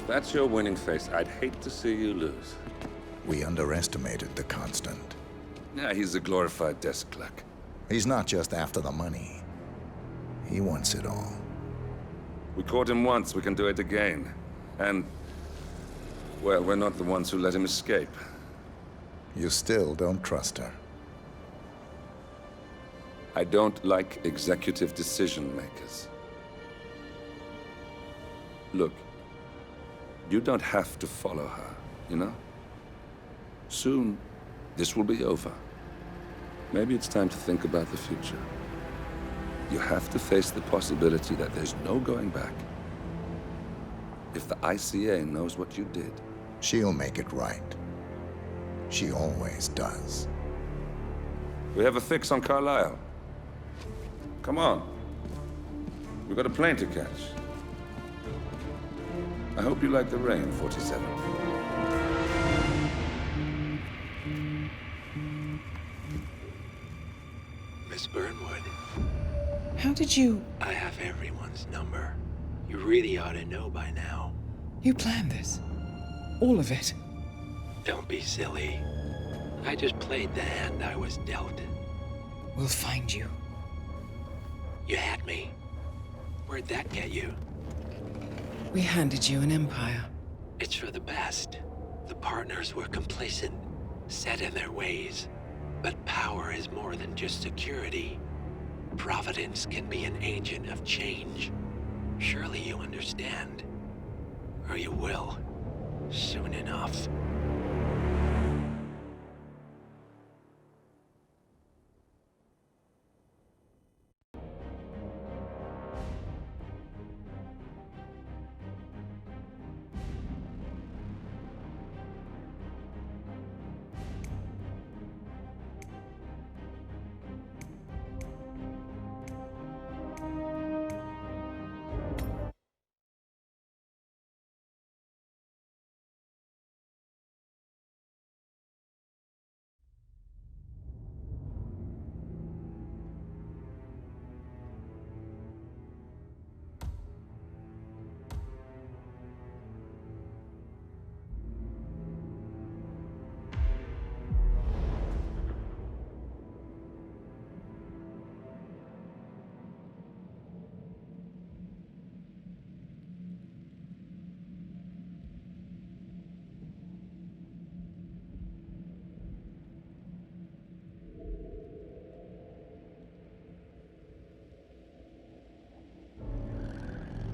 that's your winning face, I'd hate to see you lose. We underestimated the Constant. Yeah, he's a glorified desk clerk. He's not just after the money. He wants it all. We caught him once, we can do it again. And, well, we're not the ones who let him escape. You still don't trust her. I don't like executive decision makers. Look, you don't have to follow her, you know? Soon, this will be over. Maybe it's time to think about the future. You have to face the possibility that there's no going back. If the ICA knows what you did... She'll make it right. She always does. We have a fix on Carlisle. Come on. We've got a plane to catch. I hope you like the rain, 47. Miss Burnwood. How did you... I have everyone's number. You really ought to know by now. You planned this? All of it? Don't be silly. I just played the hand I was dealt. We'll find you. You had me. Where'd that get you? We handed you an empire. It's for the best. The partners were complacent, set in their ways. But power is more than just security. Providence can be an agent of change. Surely you understand. Or you will. Soon enough.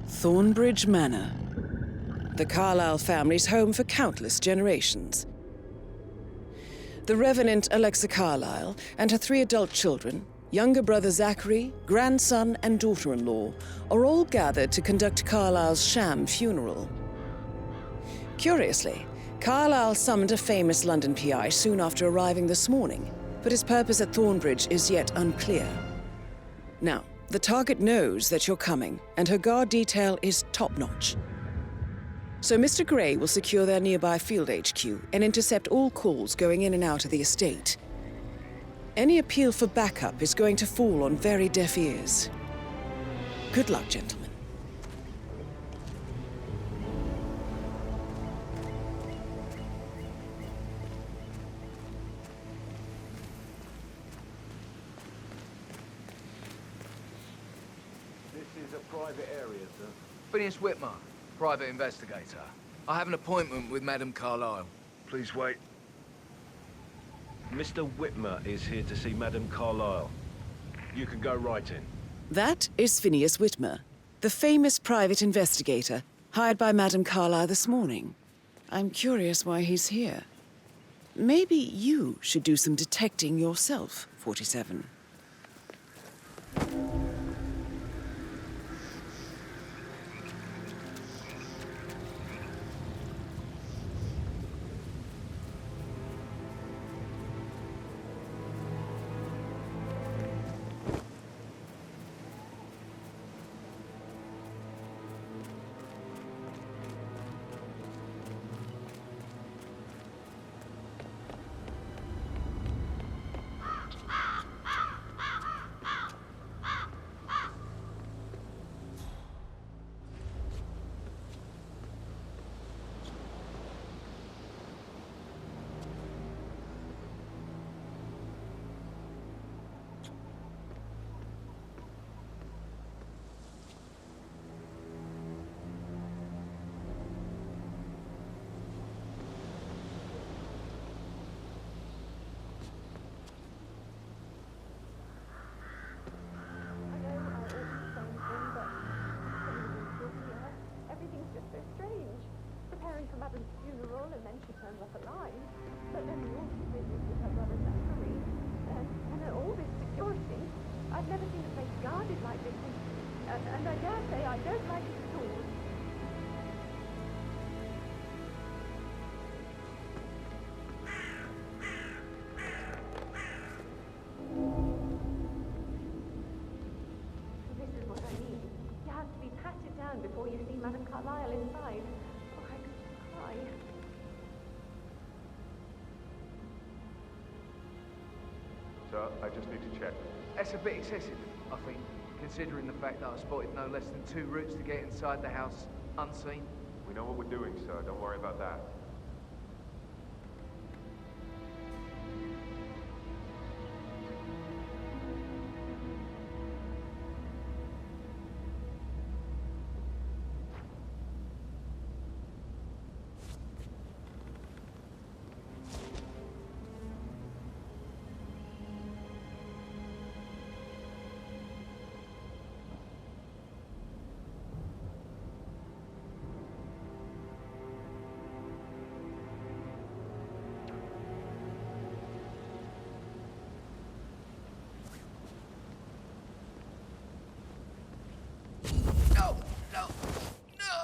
Thornbridge Manor. The Carlisle family's home for countless generations. The Revenant Alexa Carlisle and her 3 adult children, younger brother Zachary, grandson and daughter-in-law, are all gathered to conduct Carlisle's sham funeral. Curiously, Carlisle summoned a famous London PI soon after arriving this morning, but his purpose at Thornbridge is yet unclear. Now, the target knows that you're coming, and her guard detail is top-notch. So Mr. Gray will secure their nearby field HQ and intercept all calls going in and out of the estate. Any appeal for backup is going to fall on very deaf ears. Good luck, gentlemen. Private area, sir. Phineas Whitmer, private investigator. I have an appointment with Madame Carlisle. Please wait. Mr. Whitmer is here to see Madame Carlisle. You can go right in. That is Phineas Whitmer, the famous private investigator hired by Madame Carlisle this morning. I'm curious why he's here. Maybe you should do some detecting yourself, 47. turns up alive. But then we also visit with her brother Zachary. And all this security. I've never seen a place guarded like this. And I dare say I don't like it at all. This is what I need. You have to be patted down before you see Madame Carlyle inside. Oh, I could cry. Sir, I just need to check. That's a bit excessive, I think, considering the fact that I spotted no less than 2 routes to get inside the house unseen. We know what we're doing, sir. Don't worry about that. No! No! No!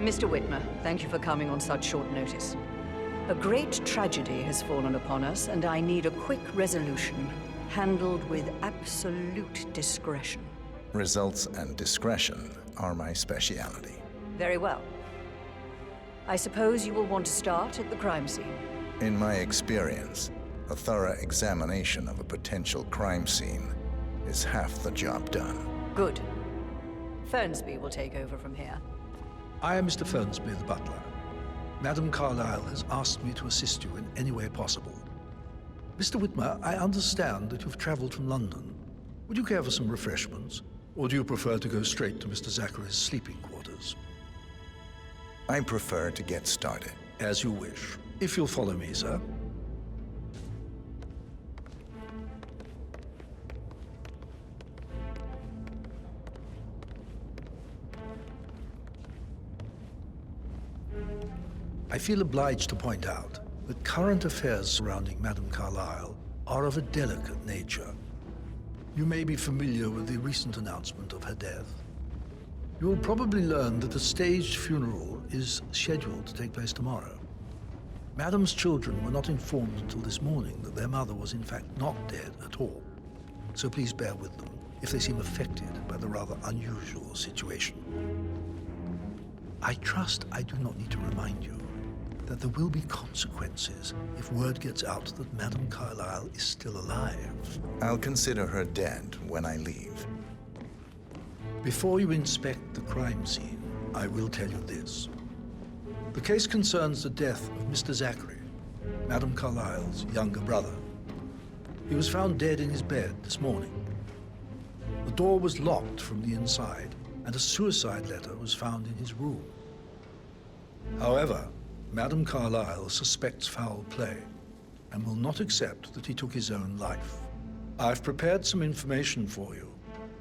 Mr. Whitmer, thank you for coming on such short notice. A great tragedy has fallen upon us, and I need a quick resolution, handled with absolute discretion. Results and discretion are my specialty. Very well. I suppose you will want to start at the crime scene. In my experience, a thorough examination of a potential crime scene is half the job done. Good. Fernsby will take over from here. I am Mr. Fernsby, the butler. Madame Carlyle has asked me to assist you in any way possible. Mr. Whitmer, I understand that you've traveled from London. Would you care for some refreshments? Or do you prefer to go straight to Mr. Zachary's sleeping quarters? I prefer to get started. As you wish. If you'll follow me, sir. I feel obliged to point out that current affairs surrounding Madame Carlyle are of a delicate nature. You may be familiar with the recent announcement of her death. You will probably learn that a staged funeral is scheduled to take place tomorrow. Madame's children were not informed until this morning that their mother was in fact not dead at all. So please bear with them if they seem affected by the rather unusual situation. I trust I do not need to remind you that there will be consequences if word gets out that Madame Carlyle is still alive. I'll consider her dead when I leave. Before you inspect the crime scene, I will tell you this. The case concerns the death of Mr. Zachary, Madame Carlyle's younger brother. He was found dead in his bed this morning. The door was locked from the inside, and a suicide letter was found in his room. However, Madame Carlyle suspects foul play and will not accept that he took his own life. I've prepared some information for you,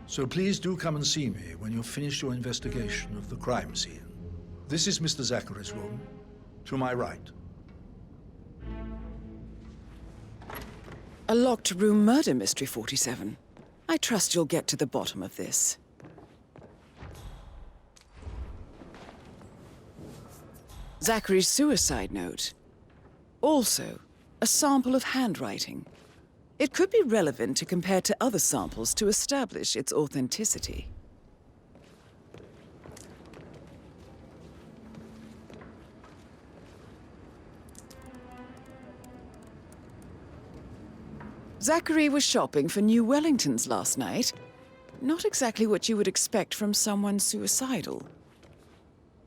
so please do come and see me when you've finished your investigation of the crime scene. This is Mr. Zachary's room, to my right. A locked room murder mystery, 47. I trust you'll get to the bottom of this. Zachary's suicide note. Also, a sample of handwriting. It could be relevant to compare to other samples to establish its authenticity. Zachary was shopping for New Wellingtons last night. Not exactly what you would expect from someone suicidal.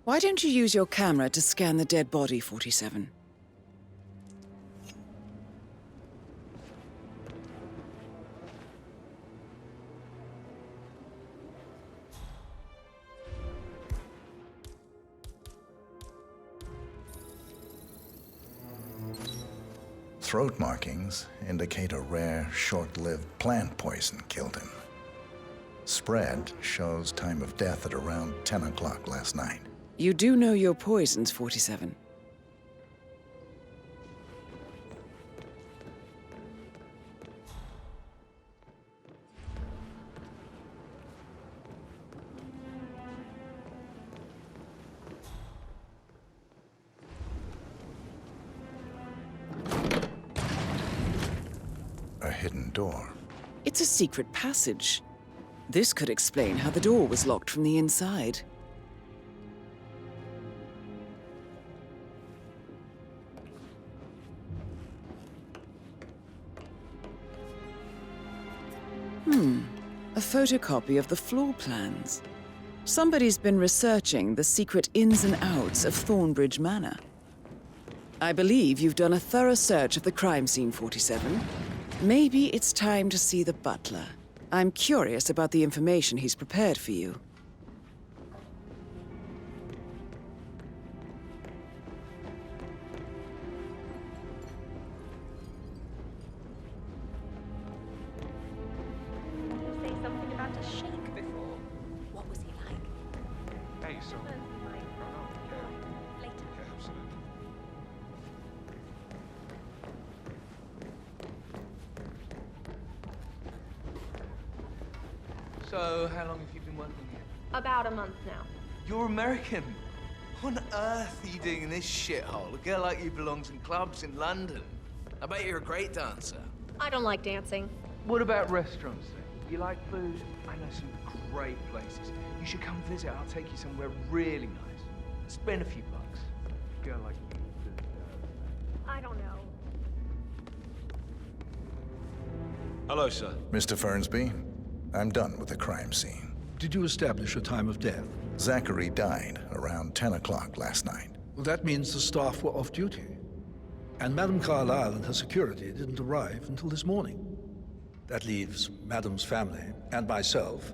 Why don't you use your camera to scan the dead body, 47? Throat markings indicate a rare, short-lived plant poison killed him. Spread shows time of death at around 10 o'clock last night. You do know your poisons, 47. A hidden door. It's a secret passage. This could explain how the door was locked from the inside. A photocopy of the floor plans. Somebody's been researching the secret ins and outs of Thornbridge Manor. I believe you've done a thorough search of the crime scene, 47. Maybe it's time to see the butler. I'm curious about the information he's prepared for you. You say something about a sheik before. What was he like? Hey, so... Later. So, how long have you been working here? About a month now. You're American. What on earth are you doing in this shithole? A girl like you belongs in clubs in London. I bet you're a great dancer. I don't like dancing. What about restaurants, then? You like food? I know some great places. You should come visit. I'll take you somewhere really nice. Spend a few bucks. A girl like you deserves that. I don't know. Hello, sir. Mr. Fernsby, I'm done with the crime scene. Did you establish a time of death? Zachary died around 10 o'clock last night. Well, that means the staff were off duty. And Madame Carlyle and her security didn't arrive until this morning. That leaves Madame's family and myself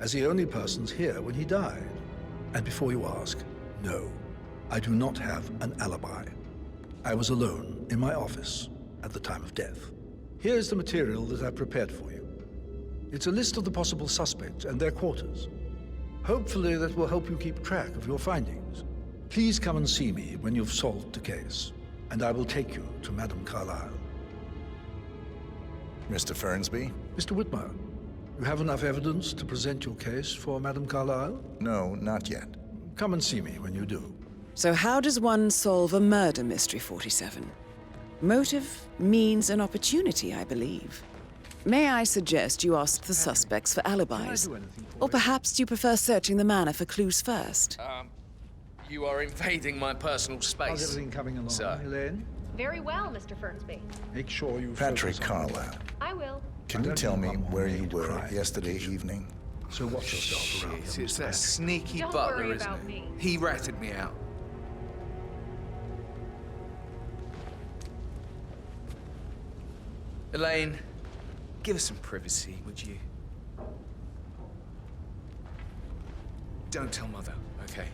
as the only persons here when he died. And before you ask, no, I do not have an alibi. I was alone in my office at the time of death. Here's the material that I prepared for you. It's a list of the possible suspects and their quarters. Hopefully that will help you keep track of your findings. Please come and see me when you've solved the case, and I will take you to Madame Carlyle. Mr. Fernsby? Mr. Whitmer, you have enough evidence to present your case for Madame Carlyle? No, not yet. Come and see me when you do. So how does one solve a murder mystery, 47? Motive, means, and opportunity, I believe. May I suggest you ask the suspects for alibis? Or perhaps you prefer searching the manor for clues first? You are invading my personal space. How's everything coming along, sir? Elaine? Very well, Mr. Fernsby. Make sure you Patrick focus on Carlyle, I will. can you don't tell think me I'm where on you the were crime yesterday evening? So watch yourself around Shit, him, it's Mr. that Patrick. sneaky Don't butler, worry isn't about it? me. He ratted me out. Elaine, give us some privacy, would you? Don't tell Mother, okay?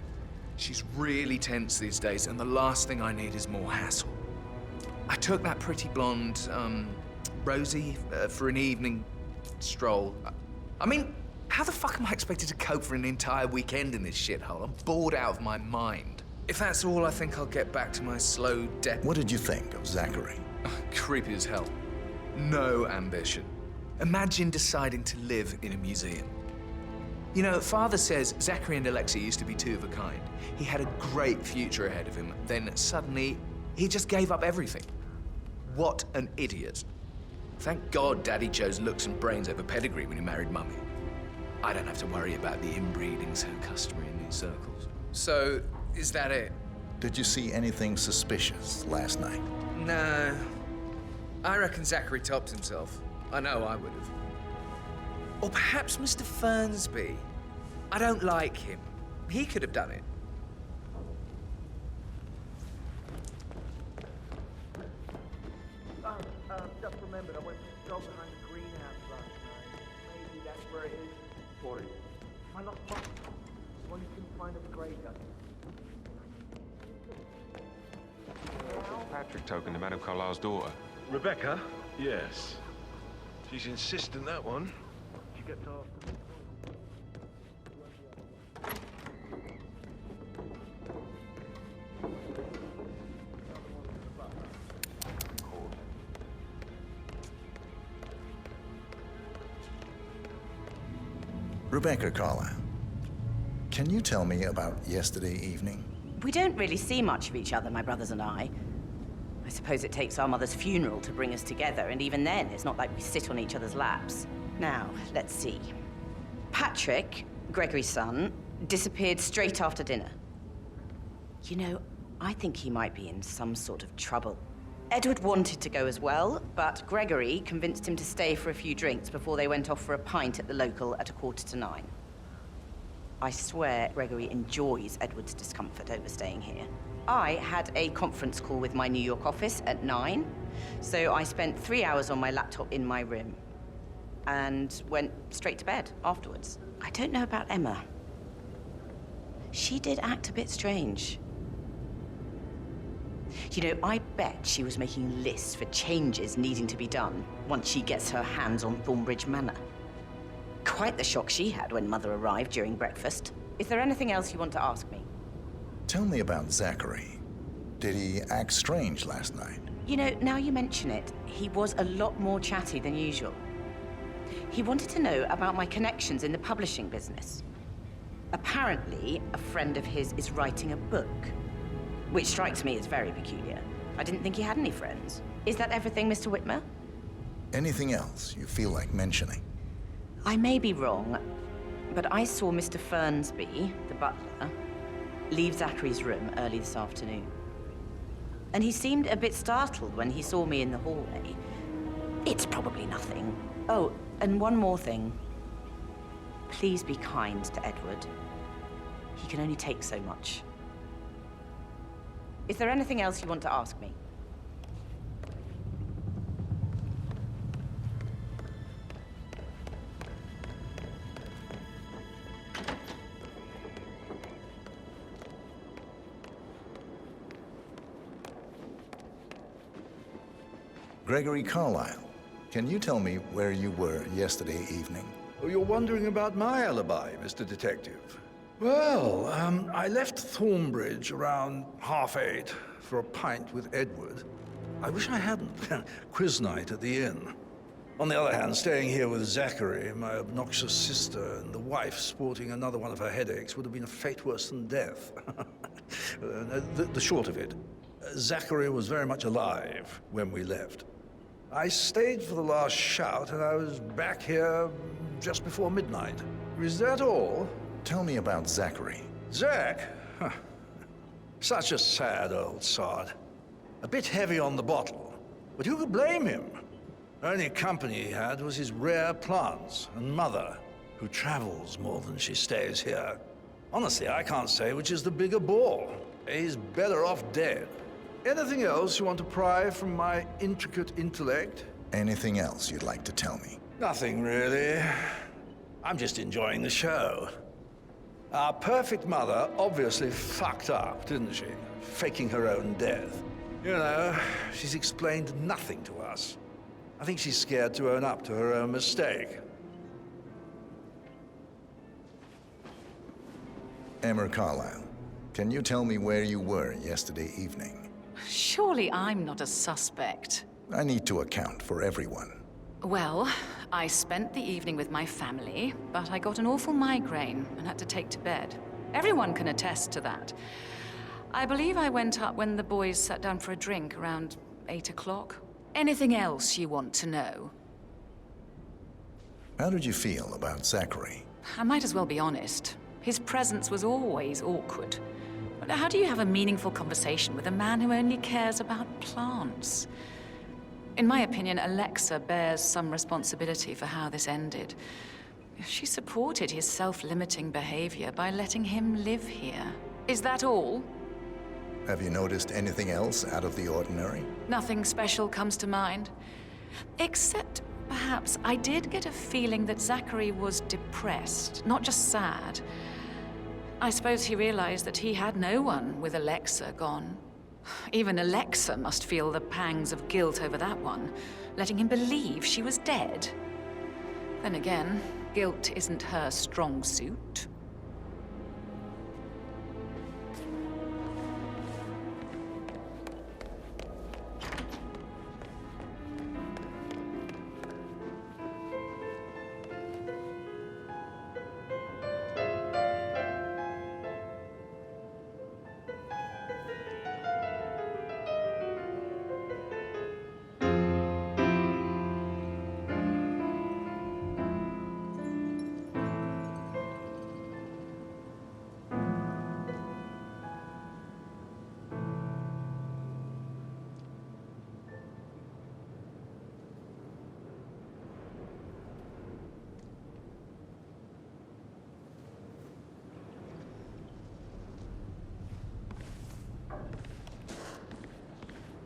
She's really tense these days, and the last thing I need is more hassle. I took that pretty blonde, Rosie, for an evening stroll. I mean, how the fuck am I expected to cope for an entire weekend in this shithole? I'm bored out of my mind. If that's all, I think I'll get back to my slow death. What did you think of Zachary? Creepy as hell. No ambition. Imagine deciding to live in a museum. You know, Father says Zachary and Alexei used to be two of a kind. He had a great future ahead of him. Then suddenly, he just gave up everything. What an idiot. Thank God Daddy chose looks and brains over pedigree when he married Mummy. I don't have to worry about the inbreeding so customary in these circles. So, is that it? Did you see anything suspicious last night? No. I reckon Zachary topped himself. I know I would have. Or perhaps Mr. Fernsby. I don't like him. He could have done it. Just remembered, I went for a stroll behind the greenhouse last night. Maybe that's where it is. For it. My lost box. One you couldn't find at the graveyard. Patrick token to Madame Carlisle's daughter. Rebecca? Yes. She's insistent, that one. She gets after me. Rebecca Carlisle, can you tell me about yesterday evening? We don't really see much of each other, my brothers and I. I suppose it takes our mother's funeral to bring us together, and even then, it's not like we sit on each other's laps. Now, let's see. Patrick, Gregory's son, disappeared straight after dinner. You know, I think he might be in some sort of trouble. Edward wanted to go as well, but Gregory convinced him to stay for a few drinks before they went off for a pint at the local at 9:15. I swear Gregory enjoys Edward's discomfort over staying here. I had a conference call with my New York office at 9, so I spent 3 hours on my laptop in my room and went straight to bed afterwards. I don't know about Emma. She did act a bit strange. You know, I bet she was making lists for changes needing to be done once she gets her hands on Thornbridge Manor. Quite the shock she had when Mother arrived during breakfast. Is there anything else you want to ask me? Tell me about Zachary. Did he act strange last night? You know, now you mention it, he was a lot more chatty than usual. He wanted to know about my connections in the publishing business. Apparently, a friend of his is writing a book, which strikes me as very peculiar. I didn't think he had any friends. Is that everything, Mr. Whitmer? Anything else you feel like mentioning? I may be wrong, but I saw Mr. Fernsby, the butler, leave Zachary's room early this afternoon. And he seemed a bit startled when he saw me in the hallway. It's probably nothing. Oh, and one more thing. Please be kind to Edward. He can only take so much. Is there anything else you want to ask me? Gregory Carlisle, can you tell me where you were yesterday evening? Oh, you're wondering about my alibi, Mr. Detective. Well, I left Thornbridge around 8:30 for a pint with Edward. I wish I hadn't. Quiz night at the inn. On the other hand, staying here with Zachary, my obnoxious sister, and the wife sporting another one of her headaches would have been a fate worse than death. The short of it, Zachary was very much alive when we left. I stayed for the last shout, and I was back here just before midnight. Is that all? Tell me about Zachary. Zach? Huh. Such a sad old sod. A bit heavy on the bottle, but who could blame him? Only company he had was his rare plants and Mother, who travels more than she stays here. Honestly, I can't say which is the bigger bore. He's better off dead. Anything else you want to pry from my intricate intellect? Anything else you'd like to tell me? Nothing, really. I'm just enjoying the show. Our perfect mother obviously fucked up, didn't she? Faking her own death. You know, she's explained nothing to us. I think she's scared to own up to her own mistake. Emma Carlisle, can you tell me where you were yesterday evening? Surely I'm not a suspect. I need to account for everyone. Well, I spent the evening with my family, but I got an awful migraine and had to take to bed. Everyone can attest to that. I believe I went up when the boys sat down for a drink around 8 o'clock. Anything else you want to know? How did you feel about Zachary? I might as well be honest. His presence was always awkward. But how do you have a meaningful conversation with a man who only cares about plants? In my opinion, Alexa bears some responsibility for how this ended. She supported his self-limiting behavior by letting him live here. Is that all? Have you noticed anything else out of the ordinary? Nothing special comes to mind. Except, perhaps, I did get a feeling that Zachary was depressed, not just sad. I suppose he realized that he had no one with Alexa gone. Even Alexa must feel the pangs of guilt over that one, letting him believe she was dead. Then again, guilt isn't her strong suit.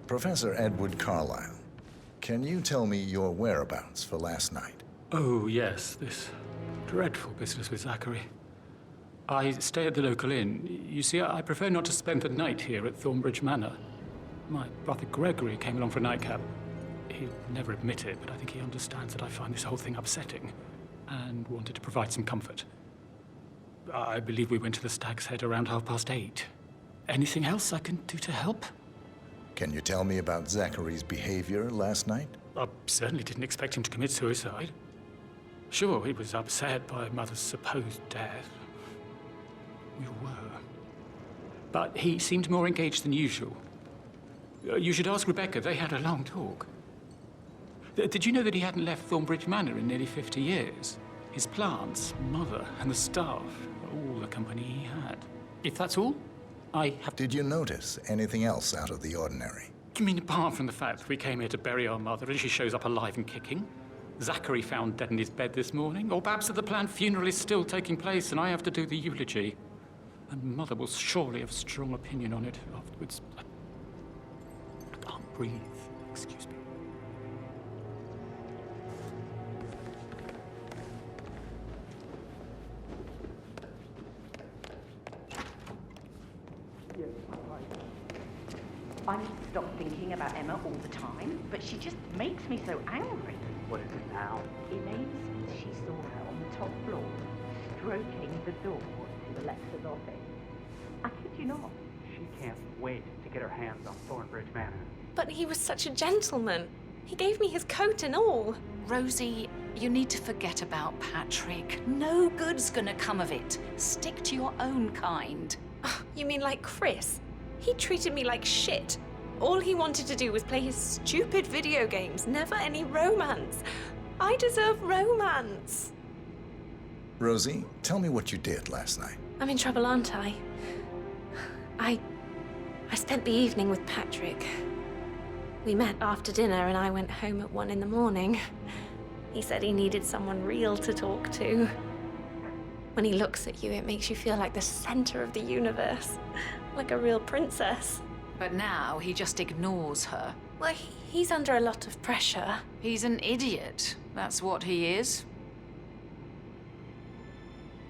Professor Edward Carlyle, can you tell me your whereabouts for last night? Oh, yes, this dreadful business with Zachary. I stay at the local inn. You see, I prefer not to spend the night here at Thornbridge Manor. My brother Gregory came along for a nightcap. He'd never admit it, but I think he understands that I find this whole thing upsetting and wanted to provide some comfort. I believe we went to the Stag's Head around 8:30. Anything else I can do to help? Can you tell me about Zachary's behavior last night? I certainly didn't expect him to commit suicide. Sure, he was upset by Mother's supposed death. We were. But he seemed more engaged than usual. You should ask Rebecca. They had a long talk. Did you know that he hadn't left Thornbridge Manor in nearly 50 years? His plants, Mother, and the staff, all the company he had. If that's all, I have... Did you notice anything else out of the ordinary? You mean apart from the fact that we came here to bury our mother and she shows up alive and kicking? Zachary found dead in his bed this morning? Or perhaps that the planned funeral is still taking place and I have to do the eulogy? And Mother will surely have a strong opinion on it afterwards. I can't breathe. Excuse me. I need to stop thinking about Emma all the time, but she just makes me so angry. What is it now? Elaine says she saw her on the top floor, stroking the door to Alexa's office. I kid you not. She can't wait to get her hands on Thornbridge Manor. But he was such a gentleman. He gave me his coat and all. Rosie, you need to forget about Patrick. No good's gonna come of it. Stick to your own kind. You mean like Chris? He treated me like shit. All he wanted to do was play his stupid video games, never any romance. I deserve romance. Rosie, tell me what you did last night. I'm in trouble, aren't I? I spent the evening with Patrick. We met after dinner and I went home at 1 a.m. He said he needed someone real to talk to. When he looks at you, it makes you feel like the center of the universe. Like a real princess. But now he just ignores her. Well, he's under a lot of pressure. He's an idiot. That's what he is.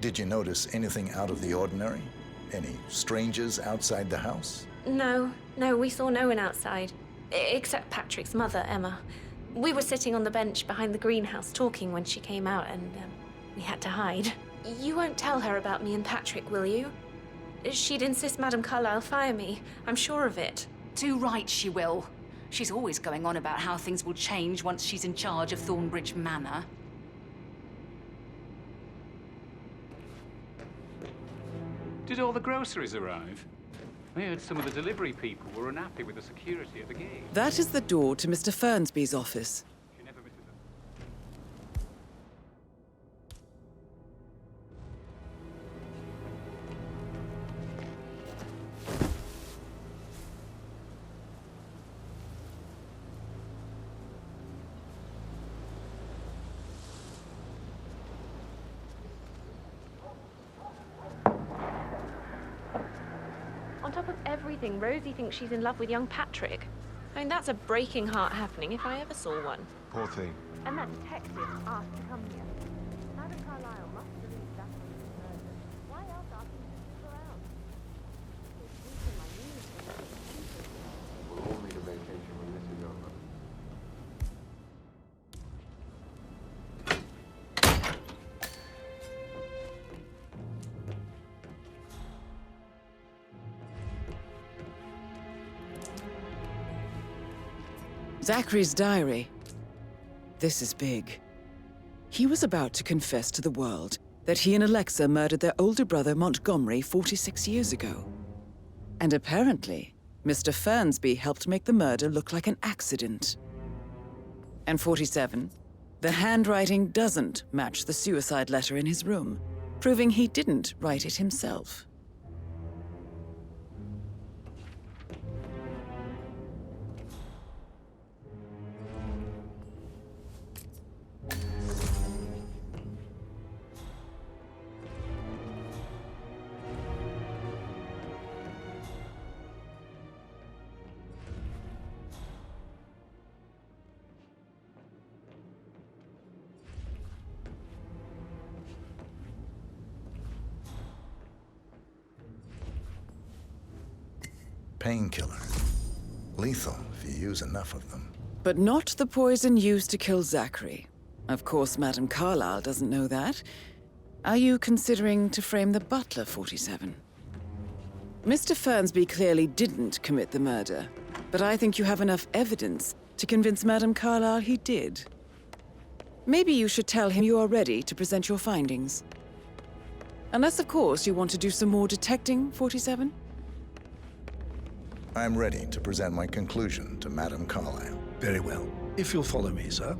Did you notice anything out of the ordinary? Any strangers outside the house? No, we saw no one outside. Except Patrick's mother, Emma. We were sitting on the bench behind the greenhouse talking when she came out and we had to hide. You won't tell her about me and Patrick, will you? She'd insist Madame Carlyle fire me. I'm sure of it. Too right she will. She's always going on about how things will change once she's in charge of Thornbridge Manor. Did all the groceries arrive? I heard some of the delivery people were unhappy with the security at the gate. That is the door to Mr. Fernsby's office. On top of everything, Rosie thinks she's in love with young Patrick. I mean, that's a breaking heart happening if I ever saw one. Poor thing. And that detective asked to come here. Madame Carlyle must believe that's murder. Why else ask him to stick around? It's weak in my knees when Zachary's diary. This is big. He was about to confess to the world that he and Alexa murdered their older brother Montgomery 46 years ago. And apparently, Mr. Fernsby helped make the murder look like an accident. And 47, the handwriting doesn't match the suicide letter in his room, proving he didn't write it himself. Painkiller. Lethal if you use enough of them. But not the poison used to kill Zachary. Of course, Madame Carlyle doesn't know that. Are you considering to frame the butler, 47? Mr. Fernsby clearly didn't commit the murder, but I think you have enough evidence to convince Madame Carlyle he did. Maybe you should tell him you are ready to present your findings. Unless, of course, you want to do some more detecting, 47? I'm ready to present my conclusion to Madame Carlyle. Very well. If you'll follow me, sir.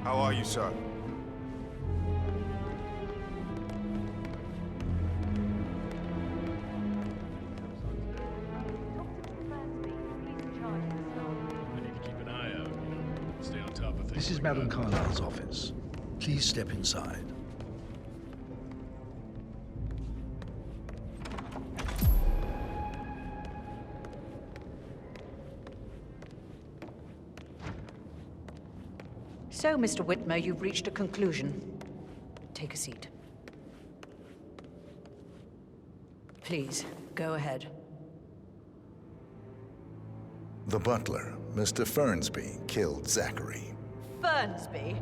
How are you, sir? This is Madame Carlyle's office. Please step inside. So, Mr. Whitmer, you've reached a conclusion. Take a seat. Please, go ahead. The butler, Mr. Fernsby, killed Zachary. Fernsby?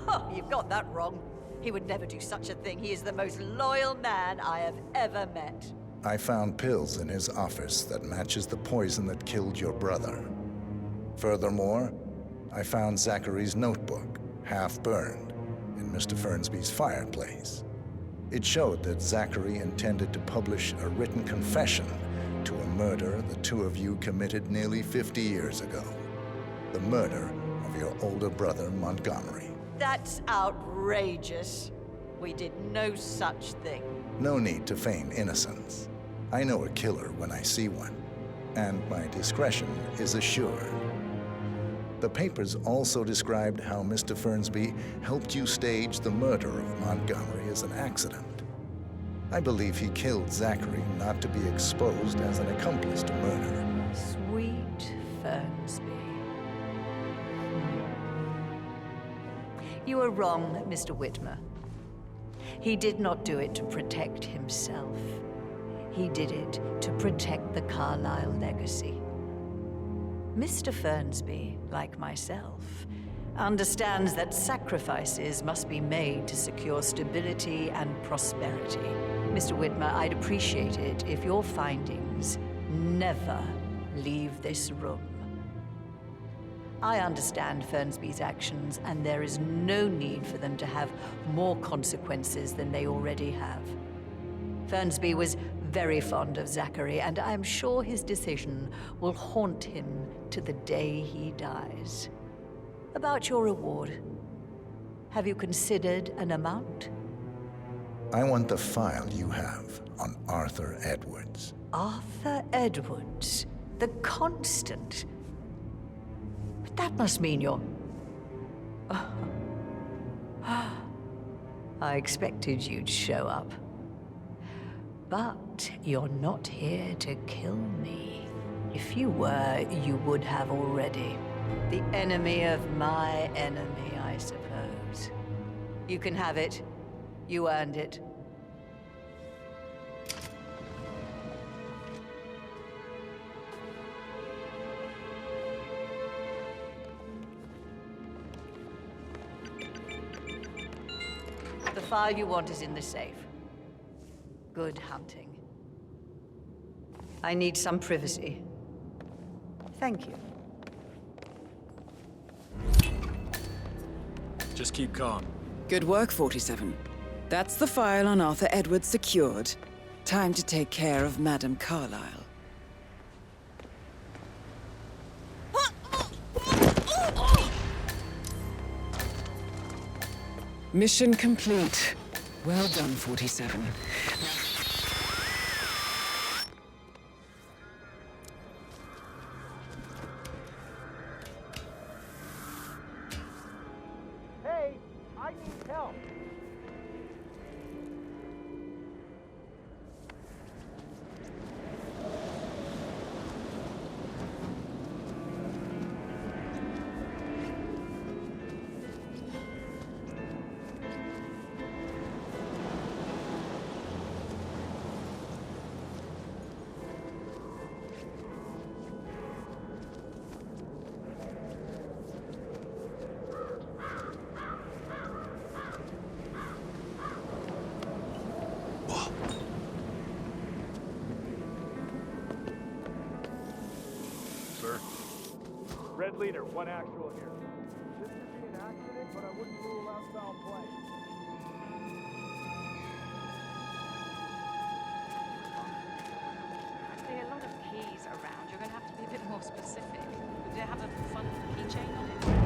Oh, you've got that wrong. He would never do such a thing. He is the most loyal man I have ever met. I found pills in his office that matches the poison that killed your brother. Furthermore, I found Zachary's notebook, half burned, in Mr. Fernsby's fireplace. It showed that Zachary intended to publish a written confession to a murder the two of you committed nearly 50 years ago. The murder of your older brother, Montgomery. That's outrageous. We did no such thing. No need to feign innocence. I know a killer when I see one, and my discretion is assured. The papers also described how Mr. Fernsby helped you stage the murder of Montgomery as an accident. I believe he killed Zachary not to be exposed as an accomplice to murder. Sweet Fernsby. You are wrong, Mr. Whitmer. He did not do it to protect himself. He did it to protect the Carlyle legacy. Mr. Fernsby, like myself, understands that sacrifices must be made to secure stability and prosperity. Mr. Whitmer, I'd appreciate it if your findings never leave this room. I understand Fernsby's actions, and there is no need for them to have more consequences than they already have. Fernsby was very fond of Zachary, and I'm sure his decision will haunt him to the day he dies. About your reward, Have you considered an amount? I want the file you have on Arthur Edwards. Arthur Edwards, the Constant. But that must mean you're... I expected you'd show up. But you're not here to kill me. If you were, you would have already. The enemy of my enemy, I suppose. You can have it. You earned it. The file you want is in the safe. Good hunting. I need some privacy. Thank you. Just keep calm. Good work, 47. That's the file on Arthur Edwards secured. Time to take care of Madame Carlyle. Mission complete. Well done, 47. Hey, I need help. Red leader, one actual here. This could be an accident, but I wouldn't rule out foul play. There are a lot of keys around. You're going to have to be a bit more specific. Do you have a fun keychain on it?